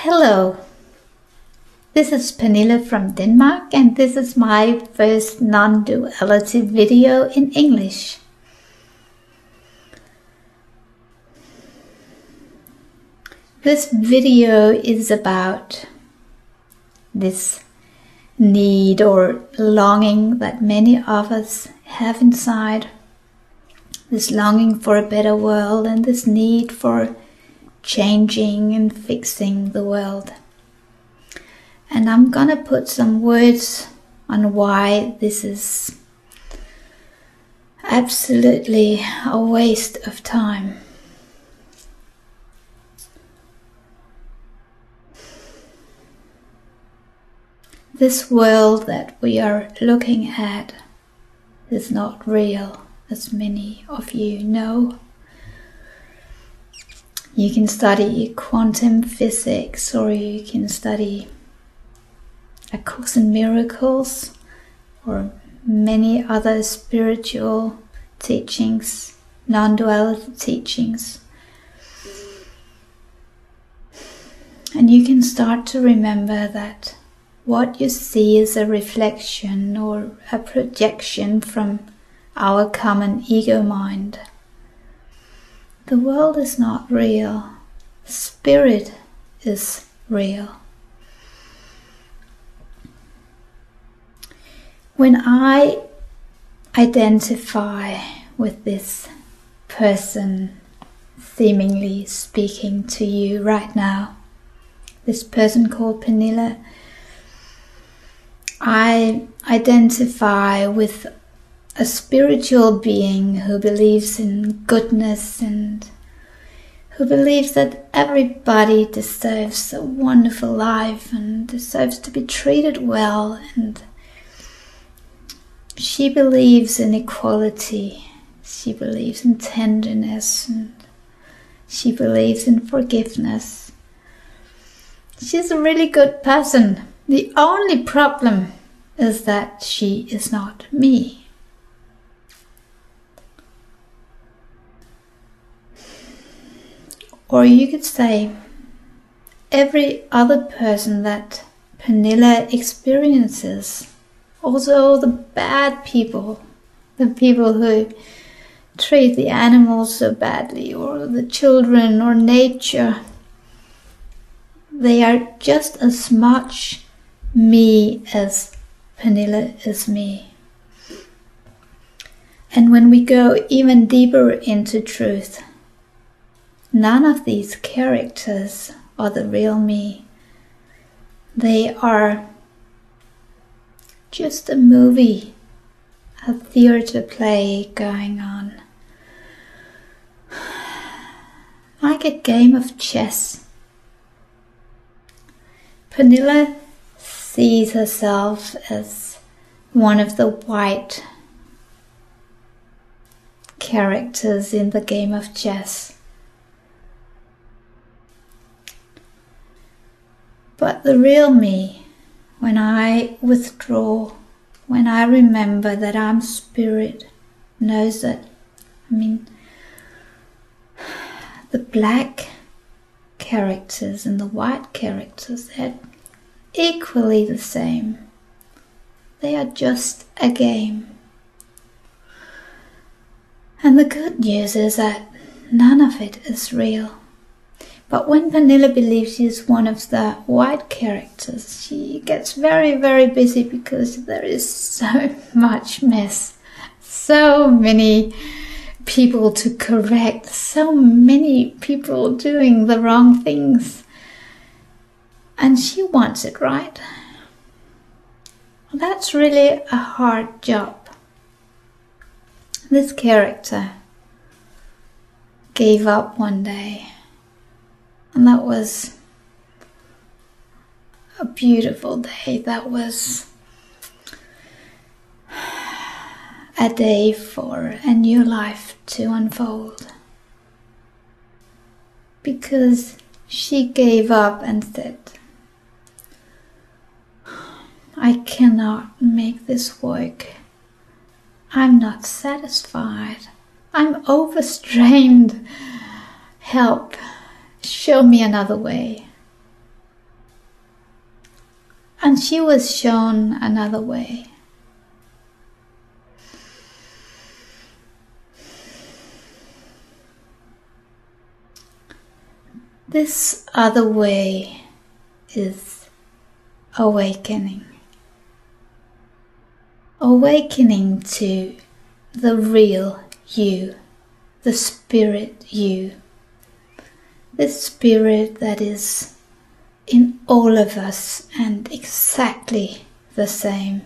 Hello, this is Pernille from Denmark, and this is my first non-duality video in English. This video is about this need or longing that many of us have inside. This longing for a better world and this need for changing and fixing the world. And I'm gonna put some words on why this is absolutely a waste of time. This world that we are looking at is not real, as many of you know. You can study quantum physics, or you can study A Course in Miracles, or many other spiritual teachings, non-duality teachings. And you can start to remember that what you see is a reflection or a projection from our common ego mind. The world is not real. Spirit is real. When I identify with this person seemingly speaking to you right now, this person called Pernille, I identify with a spiritual being who believes in goodness and who believes that everybody deserves a wonderful life and deserves to be treated well, and she believes in equality, she believes in tenderness, and she believes in forgiveness. She's a really good person. The only problem is that she is not me. Or you could say, every other person that Pernille experiences, also the bad people, the people who treat the animals so badly, or the children, or nature, they are just as much me as Pernille is me. And when we go even deeper into truth, none of these characters are the real me. They are just a movie, a theater play going on. Like a game of chess. Pernille sees herself as one of the white characters in the game of chess. But the real me, when I withdraw, when I remember that I'm spirit, knows that, the black characters and the white characters, they're equally the same. They are just a game. And the good news is that none of it is real. But when Pernille believes she's one of the white characters, she gets very, very busy because there is so much mess, so many people to correct, so many people doing the wrong things. And she wants it right. That's really a hard job. This character gave up one day. And that was a beautiful day. That was a day for a new life to unfold. Because she gave up and said, I cannot make this work. I'm not satisfied. I'm overstrained. Help. Show me another way. And she was shown another way. This other way is awakening. Awakening to the real you, the spirit you. This spirit that is in all of us and exactly the same.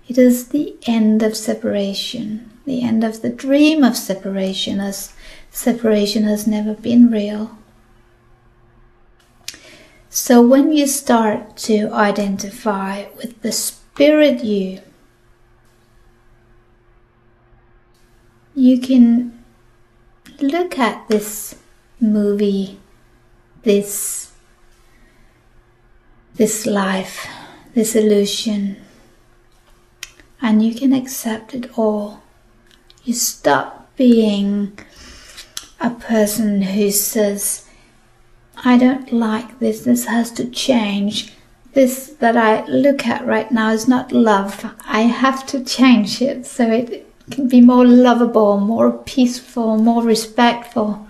It is the end of separation, the end of the dream of separation, as separation has never been real. So when you start to identify with the spirit you can look at this movie, this life, this illusion, and you can accept it all. You stop being a person who says, I don't like this, this has to change. This that I look at right now is not love. I have to change it so it can be more lovable, more peaceful, more respectful.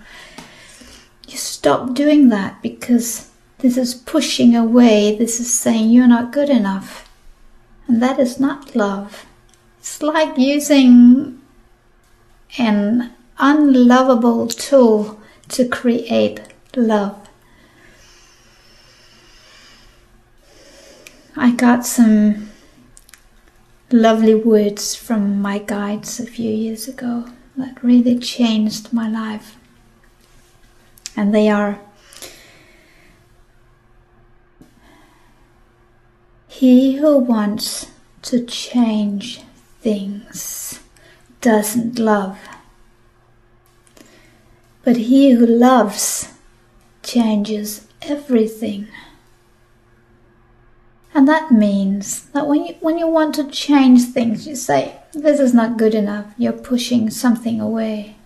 You stop doing that because this is pushing away, this is saying you're not good enough. And that is not love. It's like using an unlovable tool to create love. I got some lovely words from my guides a few years ago that really changed my life. And they are, he who wants to change things doesn't love, but he who loves changes everything. And that means that when you want to change things, you say, this is not good enough. You're pushing something away.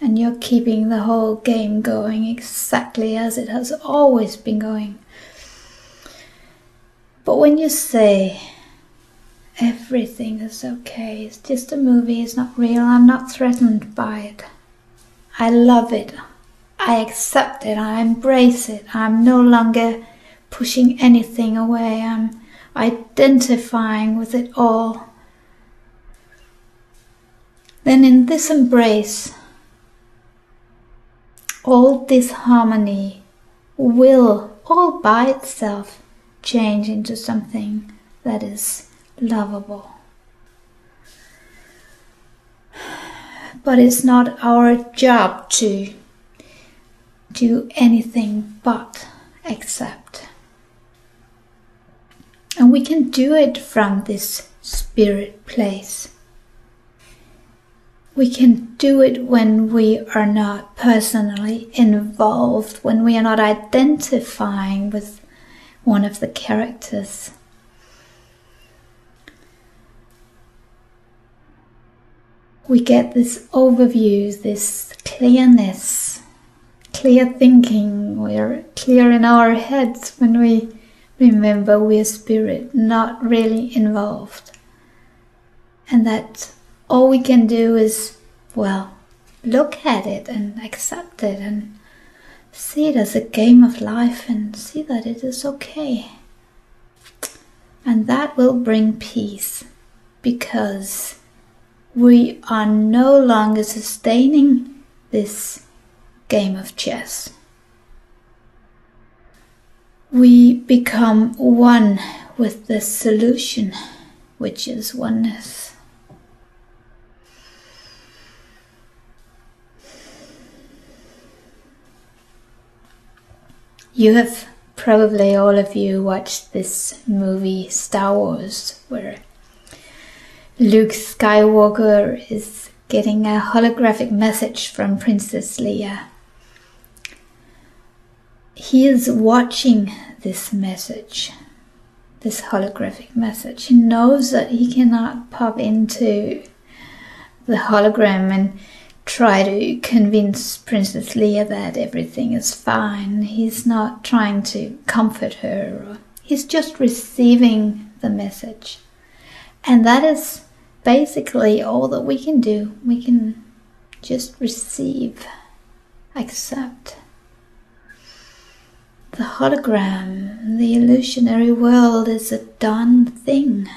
And you're keeping the whole game going exactly as it has always been going. But when you say, everything is okay, it's just a movie, it's not real, I'm not threatened by it. I love it. I accept it. I embrace it. I'm no longer pushing anything away. I'm identifying with it all. Then in this embrace, all this harmony will all by itself change into something that is lovable. But it's not our job to do anything but accept. And we can do it from this spirit place. We can do it when we are not personally involved, when we are not identifying with one of the characters. We get this overview, this clearness, clear thinking. We're clear in our heads when we remember we're spirit, not really involved. And that all we can do is, well, look at it and accept it and see it as a game of life and see that it is okay. And that will bring peace, because we are no longer sustaining this game of chess. We become one with the solution, which is oneness. You have probably, all of you, watched this movie Star Wars, where Luke Skywalker is getting a holographic message from Princess Leia. He is watching this message, this holographic message. He knows that he cannot pop into the hologram and try to convince Princess Leia that everything is fine. He's not trying to comfort her or He's just receiving the message. And that is basically all that we can do. We can just receive, accept. The hologram, the illusionary world is a done thing.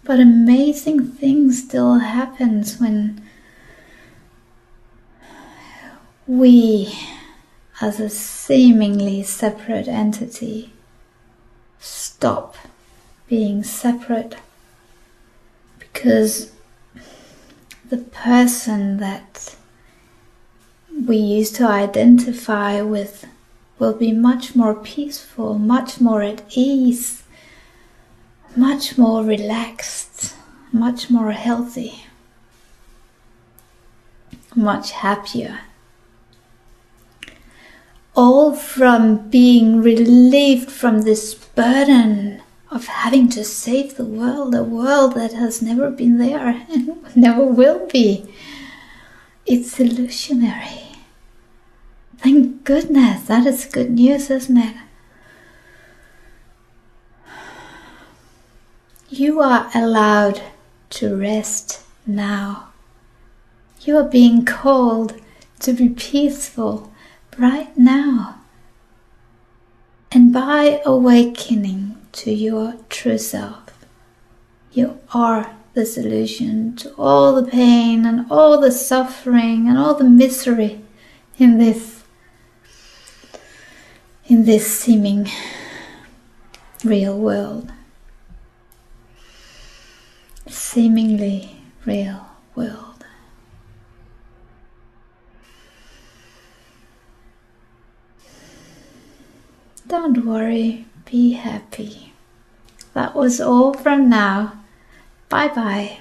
But amazing things still happens when we, as a seemingly separate entity, stop being separate, because the person that we used to identify with will be much more peaceful, much more at ease, much more relaxed, much more healthy, much happier. All from being relieved from this burden of having to save the world, a world that has never been there and never will be. It's illusionary. Thank goodness, that is good news, isn't it? You are allowed to rest now. You are being called to be peaceful right now. And by awakening to your true self, you are the solution to all the pain and all the suffering and all the misery in this seeming real world. Seemingly real world. Don't worry, be happy. That was all from now. Bye bye.